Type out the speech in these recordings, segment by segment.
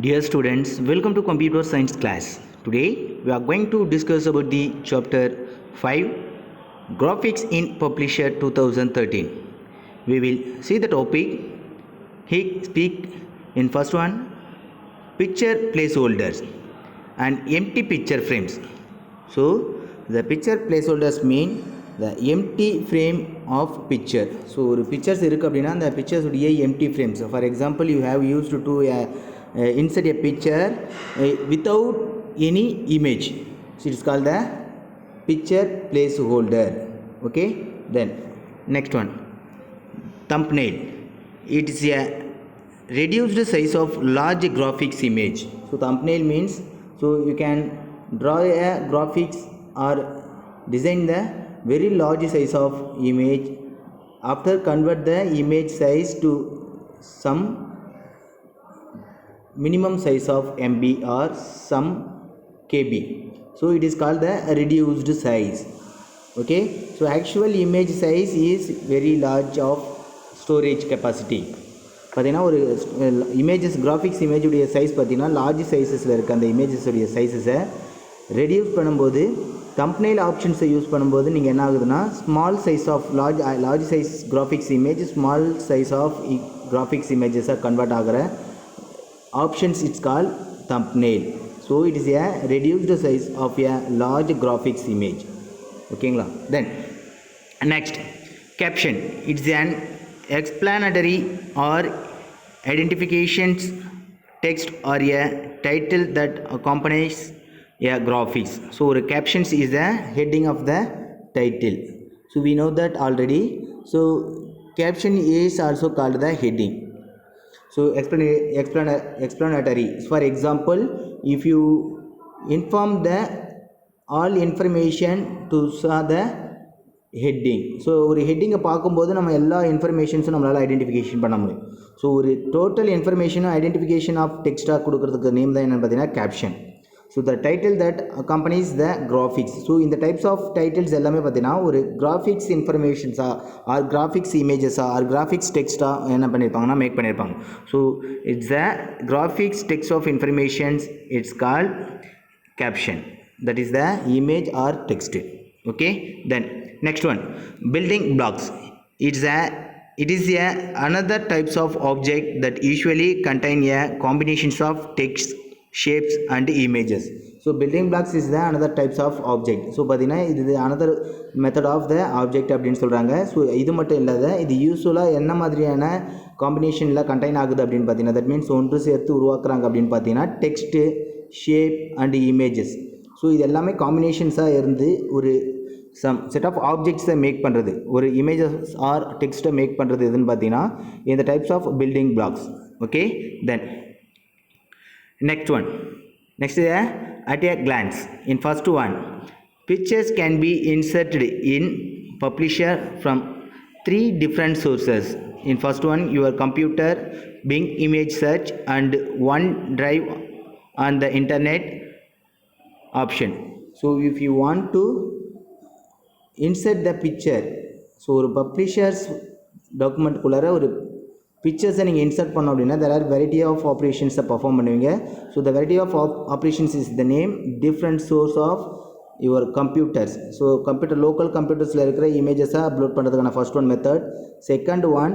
Dear students, welcome to computer science class. Today we are going to discuss about the chapter 5 graphics in Publisher 2013. We will see the topic. He speak in first one picture placeholders and empty picture frames. So the picture placeholders mean the empty frame of picture. So ஒரு pictures இருக்கு அப்படின்னா அந்த pictures உடைய empty frames. For example, you have used to insert a picture without any image. So it is called the picture placeholder. Okay, then next one thumbnail. It is a reduced size of large graphics image. So thumbnail means so you can draw a graphics or design the very large size of image. After convert the image size to some minimum size of MB or some KB. So it is called the reduced size. Okay, so actual image size is very large of storage capacity. பார்த்தீங்கன்னா ஒரு images graphics இமேஜுடைய size பார்த்தீங்கன்னா large சைஸஸில் இருக்க அந்த இமேஜஸுடைய சைஸஸை reduce பண்ணும்போது தம்ப்நெயில் ஆப்ஷன்ஸை யூஸ் பண்ணும்போது நீங்கள் என்ன ஆகுதுன்னா small size of large size graphics image small size of graphics இமேஜஸாக கன்வெர்ட் ஆகிற options it's called thumbnail. So it is a reduced size of a large graphics image. Okay, then next caption. It's an explanatory or identifications text or a title that accompanies a graphics. So captions is the heading of the title. So we know that already. So caption is also called the heading. So explanatory. For example, if you inform the all information to saw the heading. So ஒரு ஹெட்டிங்கை பார்க்கும்போது நம்ம எல்லா இன்ஃபர்மேஷன்ஸும் நம்மளால் identification பண்ண முடியும். So ஒரு total இன்ஃபர்மேஷனும் identification of டெக்ஸ்ட்டாக கொடுக்கறதுக்கு நேம் தான் என்னென்னு பார்த்தீங்கன்னா caption. So the title that accompanies the graphics. So இந்த டைப்ஸ் ஆஃப் டைட்டில்ஸ் எல்லாமே பார்த்தீங்கன்னா ஒரு கிராஃபிக்ஸ் இன்ஃபர்மேஷன்ஸாக ஆர் கிராஃபிக்ஸ் இமேஜஸாக ஆர் கிராஃபிக்ஸ் டெக்ஸ்ட்டாக என்ன பண்ணியிருப்பாங்கன்னா மேக் பண்ணியிருப்பாங்க. So it's the graphics text of informations it's called caption. That is the image or text. Okay, then next one building blocks. It is another types of object that usually contain a combinations of text, shapes and images. So building blocks is the another types of object. So பார்த்தீங்கன்னா இது another method of the object அப்படின்னு சொல்கிறாங்க. So இது மட்டும் இல்லாத இது யூஸ்வலாக என்ன மாதிரியான காம்பினேஷனில் கண்டெயின் ஆகுது அப்படின்னு பார்த்தீங்கன்னா தட் மீன்ஸ் ஒன்று சேர்த்து உருவாக்குறாங்க அப்படின்னு பார்த்தீங்கன்னா text, shape and images. So இது எல்லாமே காம்பினேஷன்ஸாக இருந்து ஒரு சம் செட் ஆஃப் ஆப்ஜெக்ட்ஸை மேக் பண்ணுறது, ஒரு இமேஜஸ் ஆர் டெக்ஸ்ட்டை மேக் பண்ணுறது எதுன்னு பார்த்தீங்கன்னா இந்த types of building blocks. Okay, then next is at a glance. In first one, pictures can be inserted in publisher from 3 different sources. In first one, your computer, Bing image search and OneDrive on the internet option. So if you want to insert the picture, so ஒரு publishers document குள்ளார ஒரு பிக்சர்ஸை நீங்கள் insert பண்ணோம் அப்படின்னா there are variety of operations perform பண்ணுவீங்க. So the variety of operations is the name different source of your computers. So computer local computers இருக்கிற இமேஜஸை upload பண்ணுறதுக்கான first one method. Second one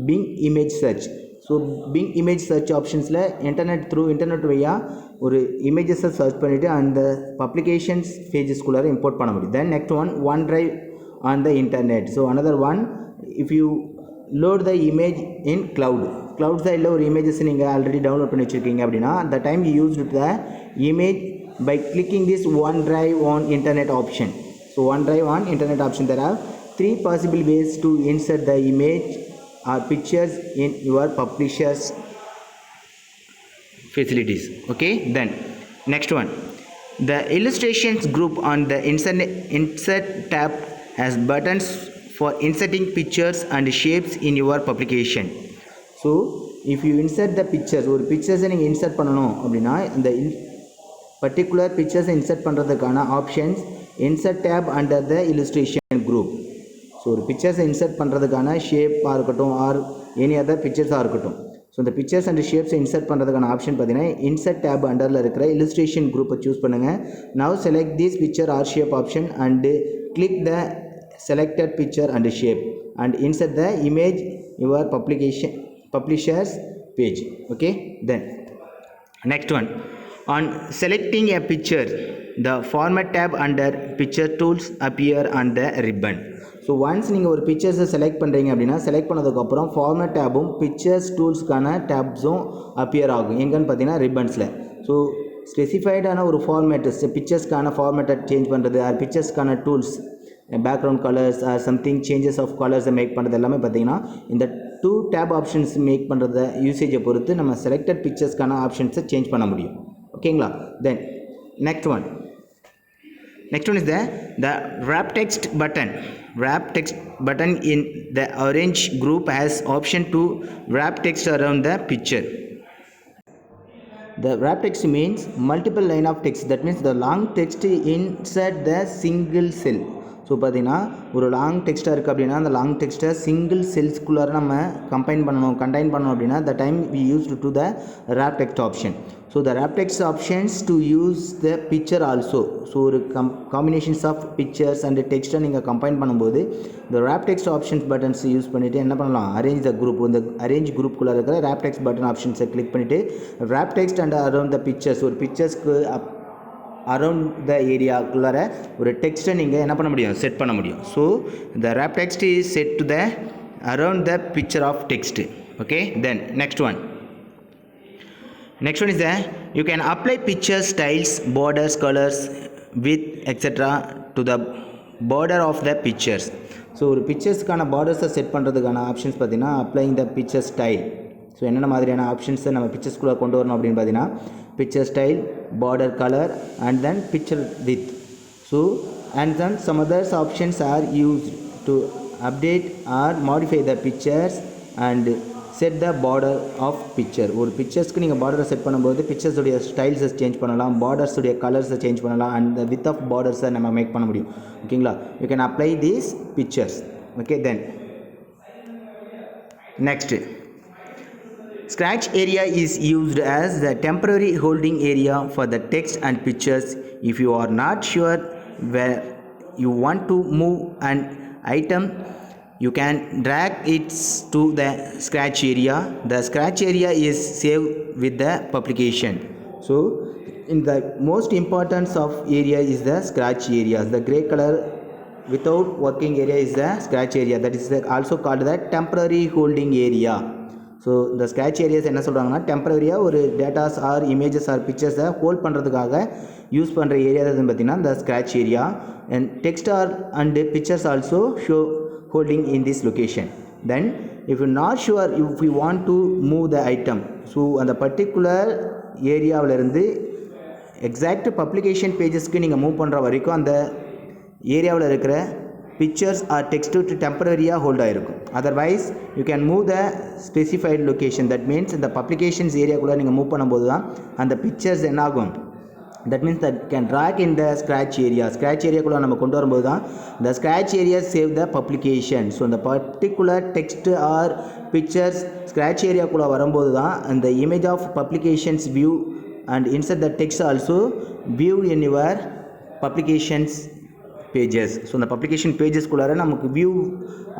Bing image search. So Bing image search ஆப்ஷன்ஸில் internet வழியாக ஒரு இமேஜஸை search பண்ணிவிட்டு அந்த publications பேஜஸ்குள்ளார import பண்ண முடியும். தென் next one OneDrive on the internet. So another one if you load the image in cloud சைடில் ஒரு images நீங்கள் ஆல்ரெடி டவுன்லோட் பண்ணி வச்சுருக்கீங்க அப்படின்னா அந்த time you used the image by clicking this OneDrive on internet option. So OneDrive on internet option, there are 3 possible ways to insert the image or pictures in your publishers facilities. Okay, then next one, the illustrations group on the insert tab has buttons for inserting pictures and shapes in your publication. So if you insert the pictures, ஒரு pictures நீங்கள் insert பண்ணணும் அப்படின்னா இந்த particular பிக்சர்ஸை insert பண்ணுறதுக்கான options insert tape under the illustration group. So ஒரு பிக்சர்ஸை insert பண்ணுறதுக்கான ஷேப்பாக இருக்கட்டும் ஆர் எனி அதர் பிக்சர்ஸாக இருக்கட்டும். ஸோ இந்த பிக்சர்ஸ் அண்ட் ஷேப்ஸை இன்சர்ட் பண்ணுறதுக்கான ஆப்ஷன் பார்த்தீங்கன்னா இன்சர்ட் டேப் அண்டரில் இருக்கிற இல்லுஸ்ட்ரேஷன் குரூப்பை சூஸ் பண்ணுங்கள். Now select this picture or shape option and click the selected picture and shape and insert the image your publishers page. Okay, then next one, on selecting a picture the format tab under picture tools appear on the ribbon. So once நீங்கள் ஒரு பிக்சர்ஸை select பண்ணுறீங்க அப்படின்னா select பண்ணதுக்கப்புறம் format டேபும் pictures டூல்ஸ்க்கான டேப்ஸும் appear ஆகும். எங்கன்னு பார்த்தீங்கன்னா ரிப்பன்ஸில். ஸோ ஸ்பெசிஃபைடான ஒரு ஃபார்மேட்டு பிக்சர்ஸ்க்கான ஃபார்மேட்டை சேஞ்ச் பண்ணுறது ஆர் பிக்சர்ஸ்க்கான tools background colours or something changes of கலர்ஸை மேக் பண்ணுறது எல்லாமே பார்த்தீங்கன்னா இந்த 2 டேப் ஆப்ஷன்ஸ் மேக் பண்ணுறத யூசேஜை பொறுத்து நம்ம செலக்டட் பிக்சர்ஸ்க்கான ஆப்ஷன்ஸை சேஞ்ச் பண்ண முடியும். ஓகேங்களா? Then next one is the wrap text button. Wrap text button in the orange group has option to wrap text around the picture. The wrap text means multiple line of text. That means the long text inside the single cell. So பார்த்தீங்கன்னா ஒரு long டெக்ஸ்ட்டாக இருக்குது அப்படின்னா அந்த long டெக்ஸ்ட்டை single செல்ஸ்குள்ளார நம்ம contain பண்ணணும் அப்படின்னா the time we use to the wrap text option. So the wrap text options to use the picture also. So ஒரு காம்பினேஷன்ஸ் ஆஃப் பிக்சர்ஸ் அண்ட் டெக்ஸ்ட்டை நீங்கள் கம்பைன் பண்ணும்போது இந்த wrap text options buttons use பண்ணிவிட்டு என்ன பண்ணலாம், அரேஞ்ச் த குரூப். இந்த arrange குரூப்புக்குள்ளே இருக்கிற wrap text பட்டன் ஆப்ஷன்ஸை கிளிக் பண்ணிவிட்டு wrap text and around the pictures, ஒரு பிக்சர்ஸ்க்கு அரவுண்ட் த ஏரியாக்குள்ளார ஒரு டெக்ஸ்ட்டை நீங்கள் என்ன பண்ண முடியும், செட் பண்ண முடியும். So the wrap text is set to the around the picture of text. Okay, then next one is that you can apply picture styles, borders, colors, width etc. to the border of the pictures. So ஒரு பிக்சர்ஸ்க்கான பார்டர்ஸை set பண்ணுறதுக்கான options பார்த்தீங்கன்னா applying the picture style. So என்னென்ன மாதிரியான ஆப்ஷன்ஸை நம்ம பிக்சர்ஸ்குள்ளே கொண்டு வரணும் அப்படின்னு பார்த்தீங்கன்னா picture style, border colour and then picture with. So and then some others options are used to update or modify the pictures and set the border of picture. ஒரு பிக்சர்ஸ்க்கு நீங்கள் பார்டரை செட் பண்ணும்போது பிக்சர்ஸுடைய ஸ்டைல்ஸை சேஞ்ச் பண்ணலாம், பார்டர்ஸுடைய கலர்ஸை சேஞ்ச் பண்ணலாம் and the with of பார்டர்ஸை நம்ம make பண்ண முடியும். ஓகேங்களா? You can apply these pictures. Okay, then next, scratch area is used as the temporary holding area for the text and pictures. If you are not sure where you want to move an item, you can drag it to the scratch area. The scratch area is saved with the publication. So in the most importance of area is the scratch area. The gray color without working area is the scratch area. That is also called the temporary holding area. So இந்த scratch areas என்ன சொல்கிறாங்கன்னா டெம்பரரியாக ஒரு datas or images or பிக்சர்ஸை hold பண்ணுறதுக்காக use பண்ணுற area எதுன்னு பார்த்தீங்கன்னா இந்த scratch area. And text or and pictures also show holding in this location. Then if you not sure if you want to move the item, so அந்த particular ஏரியாவிலேருந்து exact publication பேஜஸ்க்கு நீங்கள் move பண்ணுற வரைக்கும் அந்த ஏரியாவில் இருக்கிற பிக்சர்ஸ் ஆர் டெக்ஸ்ட் டு டெம்பரரியாக ஹோல்ட் ஆகிருக்கும். Otherwise you can move the specified location. That means இந்த பப்ளிகேஷன்ஸ் ஏரியாக்குள்ளே நீங்கள் மூவ் பண்ணும்போது தான் அந்த பிக்சர்ஸ் என்ன ஆகும், that means that can drag in the scratch area. Scratch ஏரியாக்குள்ளே நம்ம கொண்டு வரும்போது தான் இந்த scratch area save the publication. So இந்த particular text or pictures scratch ஏரியாக்குள்ளே வரும்போது தான் அந்த image of publications view and insert the text also view in your publications pages. So இந்த பப்ளிகேஷன் பேஜஸ்குள்ளார நமக்கு வியூ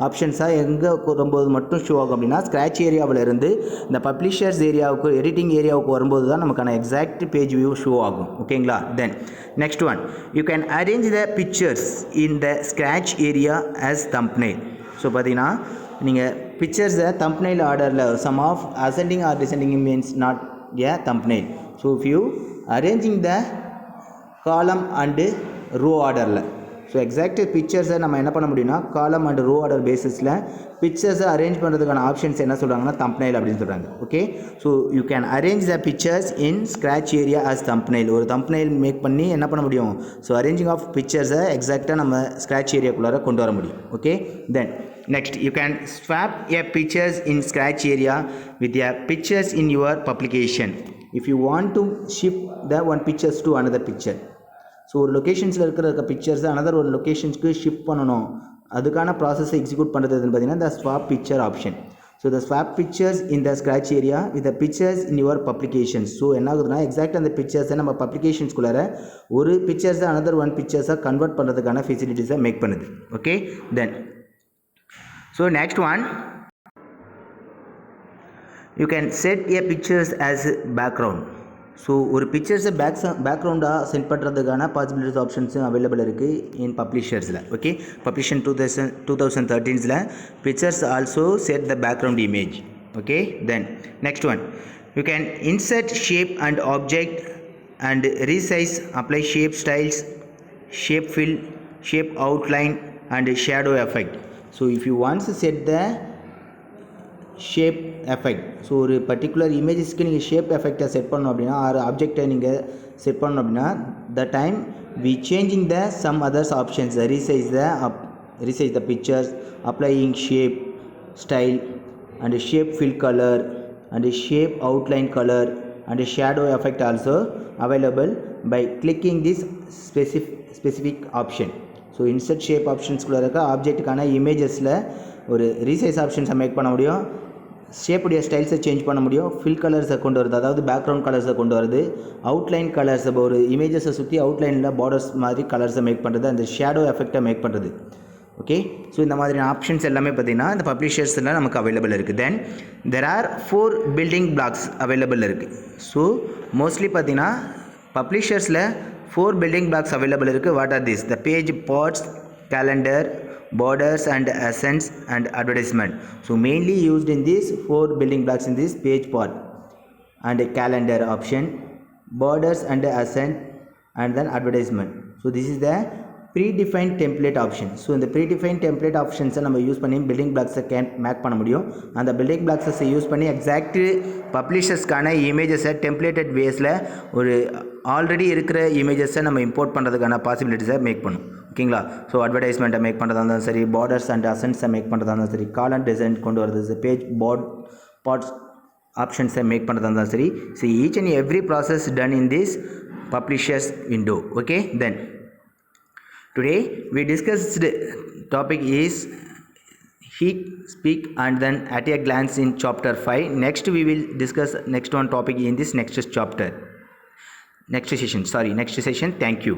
ஆப்ஷன்ஸாக எங்கே வரும்போது மட்டும் ஷோ ஆகும் அப்படின்னா ஸ்க்ராட்ச் ஏரியாவிலேருந்து இந்த பப்ளிஷர்ஸ் ஏரியாவுக்கு எடிட்டிங் ஏரியாவுக்கு வரும்போது தான் நமக்கான எக்ஸாக்ட் பேஜ் வியூ ஷோ ஆகும். ஓகேங்களா? Then next one, you can arrange the pictures in the scratch area as thumbnail. So பார்த்தீங்கன்னா நீங்கள் பிக்சர்ஸை தம்ப்நெயில் ஆர்டரில் some of ascending or descending means not a thumbnail. So if you arranging the column and row ஆர்டரில், so exact பிக்சர்ஸை நம்ம என்ன பண்ண முடியும்னா காலம் அண்ட் ரோ ஆர்டர் பேசிஸில் பிக்சர்ஸை அரேஞ்ச் பண்ணுறதுக்கான ஆப்ஷன்ஸ் என்ன சொல்கிறாங்கன்னா தம்ப்நெயில் அப்படின்னு சொல்கிறாங்க. Okay, so you can arrange the pictures in scratch area as thumbnail. ஒரு தம்ப்நெயில் மேக் பண்ணி என்ன பண்ண முடியும், ஸோ அரேஞ்சிங் ஆஃப் பிக்சர்ஸை எக்ஸாக்டாக நம்ம ஸ்க்ராட்ச் ஏரியாக்குள்ளார கொண்டு வர முடியும். Okay, then next you can swap a pictures in scratch area with a pictures in your publication if you want to shift the one pictures to another picture. So ஒரு லொக்கேஷன்ஸில் இருக்கிற பிக்சர்ஸை another ஒரு லொக்கேஷன்ஸ்க்கு shift பண்ணணும், அதுக்கான ப்ராசஸை execute பண்ணுறதுன்னு பார்த்தீங்கன்னா இந்த swap picture option. So the swap pictures in the scratch area with the pictures in your publications. So என்ன ஆகுதுன்னா எக்ஸாக்ட் அந்த பிக்சர்ஸை நம்ம பப்ளிகேஷன்ஸ்குள்ளார ஒரு பிக்சர்ஸை another one பிக்சர்ஸை கன்வெர்ட் பண்ணுறதுக்கான ஃபெசிலிட்டிஸை மேக் பண்ணுது. Okay then so next one, you can set a pictures as background. So ஒரு பிக்சர்ஸை பேக்ரவுண்டாக சென்ட் பண்ணுறதுக்கான பாசிபிலிட்டிஸ் ஆப்ஷன்ஸும் அவைலபிள் இருக்குது இன் பப்ளிஷர்ஸில். Okay publisher 2013 pictures also set the background image. Okay then next one, you can insert shape and object and resize, apply shape styles, shape fill, shape outline and shadow effect. So if you wants set the shape effect, so ஒரு particular இமேஜஸ்க்கு நீங்கள் shape எஃபெக்டை set பண்ணணும் அப்படின்னா ஆறு ஆப்ஜெக்டை நீங்கள் set பண்ணணும் அப்படின்னா the time we changing the some others options, resize the pictures, applying shape style and shape fill color and shape outline color and shadow effect also available by clicking this specific option. So insert shape ஆப்ஷன்ஸ்குள்ளே இருக்க ஆப்ஜெக்ட்டுக்கான இமேஜஸில் ஒரு resize ஆப்ஷன்ஸை make பண்ண முடியும், ஷேப்புடைய ஸ்டைல்ஸை change பண்ண முடியும், fill கலர்ஸை கொண்டு வருது, அதாவது பேக்ரவுண்ட் கலர்ஸை கொண்டு வருது, அவுட்லைன் கலர்ஸ், ஒரு இமேஜஸை சுற்றி அவுட்லைனில் பார்டர்ஸ் மாதிரி கலர்ஸை மேக் பண்ணுறது, அந்த ஷேடோ எஃபெக்டை மேக் பண்ணுறது. ஓகே ஸோ இந்த மாதிரியான ஆப்ஷன்ஸ் எல்லாமே பார்த்திங்கன்னா இந்த பப்ளிஷர்ஸில் நமக்கு அவைலபிள் இருக்குது. Then there are 4 building blocks available இருக்குது. ஸோ மோஸ்ட்லி பார்த்திங்கன்னா பப்ளிஷர்ஸில் 4 பில்டிங் பிளாக்ஸ் அவைலபிள் இருக்குது. What are this? The page parts, calendar, borders and accents and advertisement. So mainly used in these 4 building blocks in this page part and calendar option, borders and accent and then advertisement. So this is the predefined template option. So இந்த predefined template options நம்ம use பண்ணி building பிளாக்ஸை make பண்ண முடியும். அந்த building பிளாக்ஸை use பண்ணி exact பப்ளிஷர்ஸ்க்கான இமேஜஸை templated வேஸில் ஒரு already இருக்கிற இமேஜஸை நம்ம இம்போர்ட் பண்ணுறதுக்கான பாசிபிலிட்டிஸை மேக் பண்ணும். ஓகேங்களா? ஸோ அட்வர்டைஸ்மெண்ட்டை மேக் பண்ணுறதா இருந்தாலும் சரி, பார்டர்ஸ் அண்ட் அசன்ஸை மேக் பண்ணுறதா இருந்தாலும் சரி, காலன் டிசைன் கொண்டு வரது, பேஜ் பார்ட்ஸ் ஆப்ஷன்ஸை மேக் பண்ணுறதா இருந்தாலும் சரி. So each and every process done in this publishers window. Okay then today we discussed topic is heat, speak and then at a glance in chapter 5. Next we will discuss next one topic in this next session. Thank you.